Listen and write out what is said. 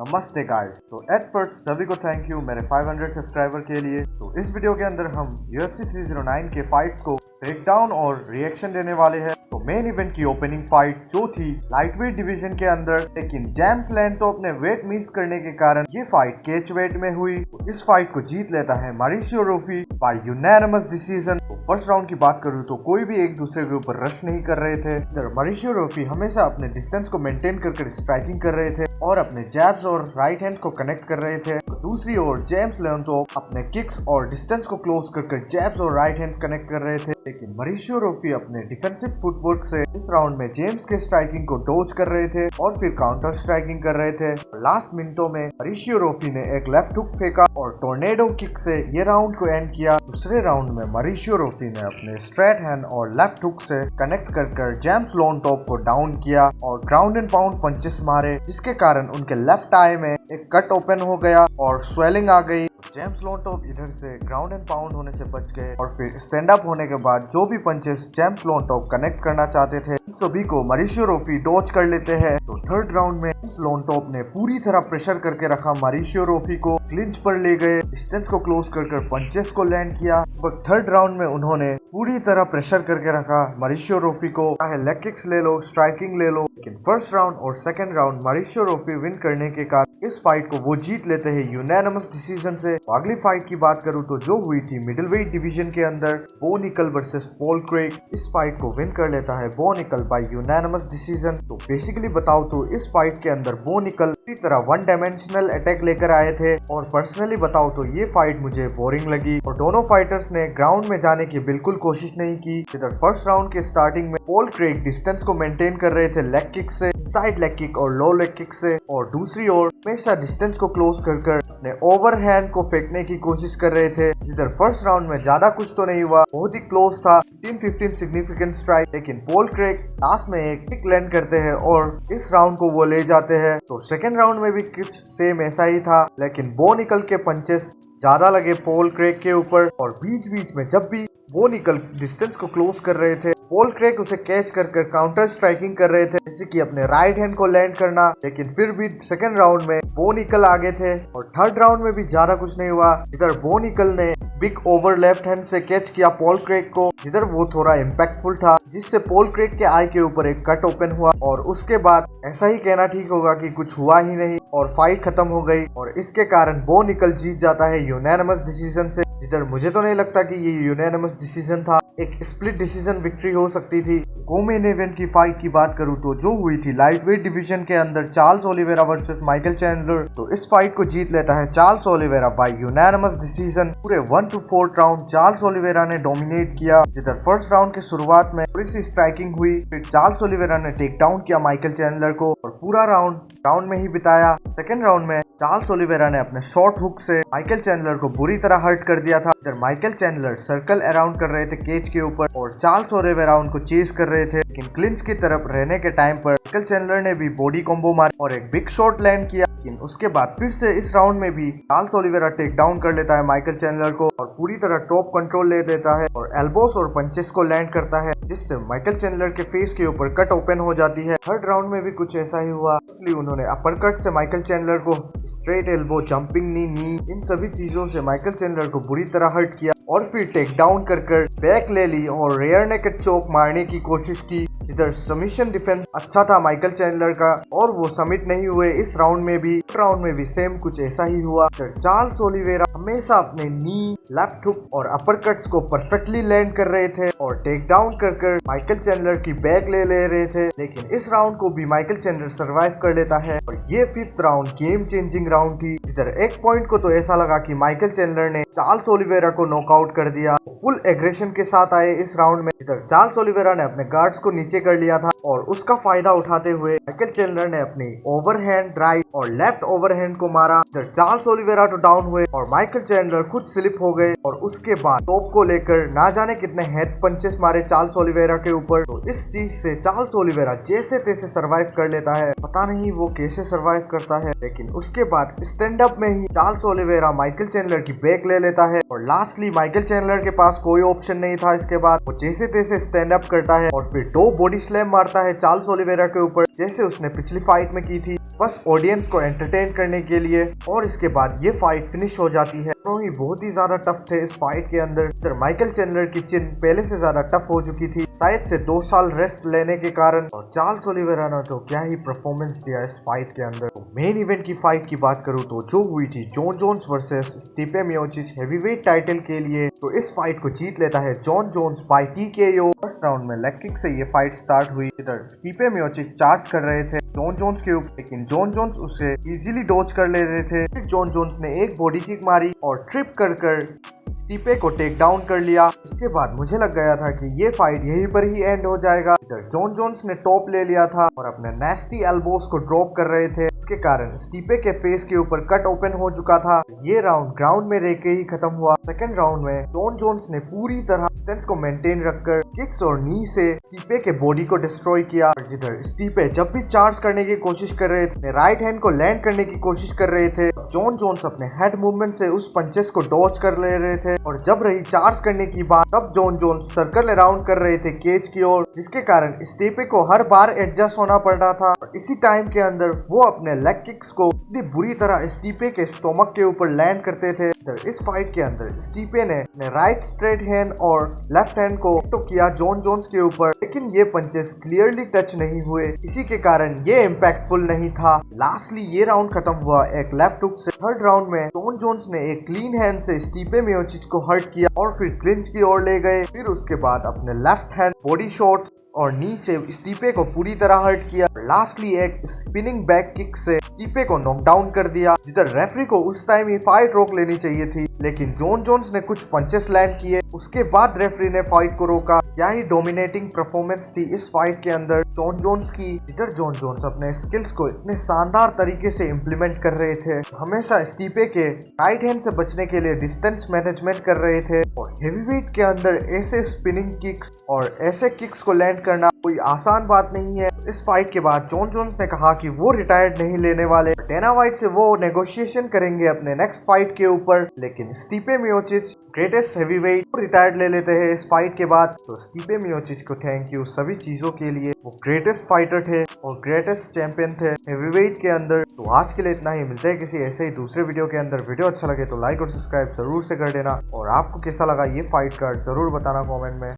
नमस्ते गाइस। तो at first सभी को थैंक यू मेरे 500 सब्सक्राइबर के लिए। तो इस वीडियो के अंदर हम UFC 309 के फाइट को ब्रेक डाउन और रिएक्शन देने वाले हैं। तो मेन इवेंट की ओपनिंग फाइट जो थी लाइटवेट डिवीजन के अंदर, लेकिन जेम्स लैंटोप ने वेट मिस करने के कारण ये फाइट केच वेट में हुई। तो इस फाइट को जीत लेता है मॉरिशियो रोफी बाय यूनानिमस डिसीजन। तो फर्स्ट राउंड की बात करूँ तो कोई भी एक दूसरे के ऊपर रश नहीं कर रहे थे। इधर मॉरिशियो रोफी हमेशा अपने डिस्टेंस को मेंटेन कर स्ट्राइकिंग कर रहे थे और अपने जैब्स और राइट हैंड को कनेक्ट कर रहे थे। तो दूसरी ओर जेम्स लैंटोप अपने किक्स और डिस्टेंस को क्लोज कर जैब्स और राइट हैंड कनेक्ट कर रहे थे। लेकिन मॉरिशियो रोफी अपने डिफेंसिव फुटवर्क से इस राउंड में जेम्स के स्ट्राइकिंग को डोज कर रहे थे और फिर काउंटर स्ट्राइकिंग कर रहे थे। लास्ट मिनटों में मॉरिशियो रोफी ने एक लेफ्ट हुक फेंका और टोर्नेडो किक से ये राउंड को एंड किया। दूसरे राउंड में मॉरिशियो रोफी ने अपने स्ट्रेट हैंड और लेफ्ट हुक से कनेक्ट कर जेम्स लैंटोप को डाउन किया और ग्राउंड एंड पाउंड पंचेस मारे, जिसके कारण उनके लेफ्ट आई में एक कट ओपन हो गया और स्वेलिंग आ गई। जेम्स लैंटोप इधर से ग्राउंड एंड पाउंड होने से बच गए और फिर स्टैंड अप होने के बाद जो भी पंचेस जेम्स लैंटोप कनेक्ट करना चाहते थे सभी को मॉरिशियो रोफी डॉज कर लेते हैं। तो थर्ड राउंड में लैंटोप ने पूरी तरह प्रेशर करके रखा मॉरिशियो रोफी को, क्लिंच पर ले गए, डिस्टेंस को क्लोज कर पंचेस को लैंड किया। थर्ड राउंड में उन्होंने पूरी तरह प्रेशर करके रखा मॉरिशियो रोफी को, चाहे लेग किक्स ले लो, स्ट्राइकिंग ले लो। लेकिन फर्स्ट राउंड और सेकंड राउंड मॉरिशियो रोफी विन करने के कारण इस फाइट को वो जीत लेते हैं यूनानिमस डिसीजन से। अगली फाइट की बात करूं तो जो हुई थी मिडिलवेट डिवीजन के अंदर, बो निकल वर्सेस पॉल क्रेग, इस फाइट को विन कर लेता है बो निकल बाय यूनानिमस डिसीजन। तो बेसिकली बताओ तो इस फाइट के अंदर बो निकल इसी तरह वन डायमेंशनल अटैक लेकर आए थे और पर्सनली बताओ तो ये फाइट मुझे बोरिंग लगी और दोनों फाइटर्स ने ग्राउंड में जाने की बिल्कुल कोशिश नहीं की। इधर फर्स्ट राउंड के स्टार्टिंग में पॉल क्रेग डिस्टेंस को मेंटेन कर रहे थे लेग किक से, साइड लेग किक और लो लेग किक से, और दूसरी ओर हमेशा डिस्टेंस को क्लोज कर अपने ओवरहैंड को फेंकने की कोशिश कर रहे थे। इधर फर्स्ट राउंड में ज्यादा कुछ तो नहीं हुआ, बहुत ही क्लोज था, 15-15 सिग्निफिकेंट स्ट्राइक। लेकिन पॉल क्रेग लास्ट में एक किक लैंड करते हैं और इस राउंड को वो ले जाते हैं। तो सेकेंड राउंड में भी कुछ सेम ऐसा ही था, लेकिन बो निकल के पंचेस ज्यादा लगे पॉल क्रेग के ऊपर और बीच बीच में जब भी बो निकल डिस्टेंस को क्लोज कर रहे थे पॉल क्रेग उसे कैच कर काउंटर स्ट्राइकिंग कर रहे थे, जैसे कि अपने राइट हैंड को लैंड करना। लेकिन फिर भी सेकंड राउंड में बो निकल आगे थे और थर्ड राउंड में भी ज्यादा कुछ नहीं हुआ। इधर बो निकल ने बिग ओवर लेफ्ट हैंड से कैच किया पॉल क्रेग को, जिधर वो थोड़ा इम्पैक्टफुल था, जिससे पॉल क्रेग के आई के ऊपर एक कट ओपन हुआ और उसके बाद ऐसा ही कहना ठीक होगा कि कुछ हुआ ही नहीं और फाइट खत्म हो गई और इसके कारण बो निकल जीत जाता है यूनानिमस डिसीजन से। जिधर मुझे तो नहीं लगता कि ये यूनानिमस डिसीजन था, एक स्प्लिट डिसीजन विक्ट्री हो सकती थी। मेन इवेंट की फाइट की बात करूं तो जो हुई थी लाइटवेट डिवीजन के अंदर Charles Oliveira versus Michael Chandler, तो इस फाइट को जीत लेता है Charles Oliveira bye unanimous decision. पूरे 1 to 4 राउंड चार्ल्स ओलिवेरा ने डोमिनेट किया। जिधर फर्स्ट राउंड के शुरुआत में थोड़ी सी स्ट्राइकिंग हुई, फिर चार्ल्स ओलिवेरा ने टेक डाउन किया माइकल चैंडलर को और पूरा राउंड में ही बिताया। सेकेंड राउंड में चार्ल्स ओलिवेरा ने अपने शॉर्ट हुक से माइकल चैंडलर को बुरी तरह हर्ट कर दिया था। इधर माइकल चैंडलर सर्कल अराउंड कर रहे थे केज के ऊपर और चार्ल्स ओलिवेरा उनको चेस कर रहे थे, लेकिन क्लिंच की तरफ रहने के टाइम पर माइकल चैंडलर ने भी बॉडी कॉम्बो मारी और एक बिग शॉट लैंड किया। लेकिन उसके बाद फिर से इस राउंड में भी चार्ल्स ओलिवेरा टेक डाउन कर लेता है माइकल चैंडलर को और पूरी तरह टॉप कंट्रोल ले देता है और एल्बोस और पंचेस को लैंड करता है, जिससे माइकल चैंडलर के फेस के ऊपर कट ओपन हो जाती है। थर्ड राउंड में भी कुछ ऐसा ही हुआ, इसलिए उन्होंने अपर कट से माइकल चैंडलर को स्ट्रेट एल्बो, जंपिंग नी, इन सभी चीजों से माइकल चैंडलर को बुरी तरह हर्ट किया और फिर टेक डाउन कर बैक ले ली और रेयर नेकेड चोक मारने की कोशिश की। इधर सबमिशन डिफेंस अच्छा था माइकल चैंडलर का और वो सबमिट नहीं हुए इस राउंड में भी। राउंड में भी सेम कुछ ऐसा ही हुआ। चार्ल्स ओलिवेरा हमेशा अपने नी, लेफ्ट हुक और अपर कट्स को परफेक्टली लैंड कर रहे थे और टेक डाउन कर माइकल चैंडलर की बैक ले रहे थे। लेकिन इस राउंड को भी माइकल चैंडलर सर्वाइव कर लेता है और ये fifth round game changing round थी। इधर एक पॉइंट को तो ऐसा लगा कि माइकल चैंडलर ने चार्ल्स ओलिवेरा को नॉकआउट कर दिया, फुल एग्रेशन के साथ आए इस राउंड में। इधर चार्ल्स ओलिवेरा ने अपने गार्ड्स को नीचे कर लिया था और उसका फायदा उठाते हुए माइकल चैंडलर ने अपनी ओवरहैंड राइट और लेफ्ट ओवरहैंड को मारा। इधर चार्ल्स ओलिवेरा तो डाउन हुए और माइकल चैंडलर खुद स्लिप हो गए और उसके बाद टॉप को लेकर ना जाने कितने हेड पंचेस मारे चार्ल्स ओलिवेरा के ऊपर। तो इस चीज से चार्ल्स ओलिवेरा जैसे तैसे सरवाइव कर लेता है, पता नहीं वो कैसे सरवाइव करता है। लेकिन उसके बाद स्टैंड अप में ही चार्ल्स ओलिवेरा माइकल चैंडलर की बैक ले लेता है और लास्टली माइकल चैंडलर के पास कोई ऑप्शन नहीं था। इसके बाद वो जैसे तैसे स्टैंड अप करता है और फिर 2 बॉडी स्लैम मारता है चार्ल्स ओलिवेरा के ऊपर, जैसे उसने पिछली फाइट में की थी, बस ऑडियंस को एंटरटेन करने के लिए। और इसके बाद ये फाइट फिनिश हो जाती है। दोनों ही बहुत ही ज्यादा टफ थे इस फाइट के अंदर। माइकल चैंडलर की चिन पहले से ज्यादा टफ हो चुकी थी, शायद से 2 साल रेस्ट लेने के कारण। और चार्ल्स ओलिवेरा ने तो क्या ही परफॉर्मेंस दिया इस फाइट के अंदर। मेन इवेंट की फाइट की बात करूँ तो जो हुई थी Jon Jones versus Stipe Miocic heavyweight title के लिए, तो इस फाइट को जीत लेता है Jon Jones by TKO। First round में लेग किक से ये फाइट स्टार्ट हुई। इधर स्टिपे मियोचिच चार्ज कर रहे थे जॉन जोन्स के ऊपर, लेकिन जॉन जोन्स उसे इजीली डॉज कर ले रहे थे। फिर जॉन जोन्स ने एक बॉडी किक मारी और ट्रिप कर स्टिपे को टेक डाउन कर लिया। इसके बाद मुझे लग गया था कि ये फाइट यहीं पर ही एंड हो जाएगा। इधर जॉन जोन्स ने टॉप ले लिया था और अपने नेस्टी एल्बोस को ड्रॉप कर रहे थे, इसके कारण स्टिपे के फेस के ऊपर कट ओपन हो चुका था। ये राउंड ग्राउंड में रह के ही खत्म हुआ। सेकंड राउंड में जॉन जोन्स ने पूरी तरह डिस्टेंस को मेंटेन रखकर किक्स और नी से स्टिपे के बॉडी को डिस्ट्रॉय किया। जिधर स्टिपे जब भी चार्ज करने की कोशिश कर रहे थे, राइट हैंड को लैंड करने की कोशिश कर रहे थे, जॉन जोन्स अपने हेड मूवमेंट से उस पंचेस को डॉज कर ले रहे थे। और जब रही चार्ज करने की बात, तब जॉन जोन्स सर्कल अराउंड कर रहे थे केज की ओर, जिसके कारण स्टिपे को हर बार एडजस्ट होना पड़ रहा था। और इसी टाइम के अंदर वो अपने लेग किक्स को इतनी बुरी तरह स्टिपे के स्टोमक के ऊपर लैंड करते थे। इस फाइट के अंदर स्टिपे ने राइट स्ट्रेट हैंड और लेफ्ट हैंड को तो किया जॉन जोन्स के ऊपर, लेकिन ये पंचेस क्लियरली टच नहीं हुए, इसी के कारण ये इम्पैक्टफुल नहीं था। लास्टली ये राउंड खत्म हुआ एक लेफ्ट हुक से। थर्ड राउंड में जॉन जोन्स ने एक क्लीन हैंड से स्टिपे मियोचिच को हर्ट किया और फिर क्लिंच की ओर ले गए। फिर उसके बाद अपने लेफ्ट हैंड बॉडी शॉट और नी से स्टिपे को पूरी तरह हर्ट किया। लास्टली एक स्पिनिंग बैक किक से स्टिपे को नॉकडाउन कर दिया। जिधर रेफरी को उस टाइम ही फाइट रोक लेनी चाहिए थी, लेकिन जॉन जोन्स ने कुछ पंचेस लैंड किए, उसके बाद रेफरी ने फाइट को रोका। क्या ही डोमिनेटिंग परफॉर्मेंस थी इस फाइट के अंदर जॉन जोन्स की। जिधर जॉन जोन्स अपने स्किल्स को इतने शानदार तरीके से इम्प्लीमेंट कर रहे थे, हमेशा स्टिपे के राइट हैंड से बचने के लिए डिस्टेंस मैनेजमेंट कर रहे थे। और हेवीवेट के अंदर ऐसे स्पिनिंग किक्स और ऐसे किक्स को लैंड करना कोई आसान बात नहीं है। इस फाइट के बाद जॉन जोन्स ने कहा कि वो रिटायर्ड नहीं लेने वाले, डेना व्हाइट से वो नेगोशिएशन करेंगे अपने नेक्स्ट फाइट के ऊपर। लेकिन स्टिपे मियोचिच ग्रेटेस्ट हेवीवेट रिटायर्ड ले लेते हैं इस फाइट के बाद। तो स्टिपे मियोचिच को थैंक यू सभी चीजों के लिए। वो ग्रेटेस्ट फाइटर थे और ग्रेटेस्ट चैंपियन थे हेवीवेट के अंदर। तो आज के लिए इतना ही, मिलते हैं किसी ऐसे ही दूसरे वीडियो के अंदर। वीडियो अच्छा लगे तो लाइक और सब्सक्राइब जरूर से कर देना, और आपको कैसा लगा ये फाइट कार्ड जरूर बताना कमेंट में।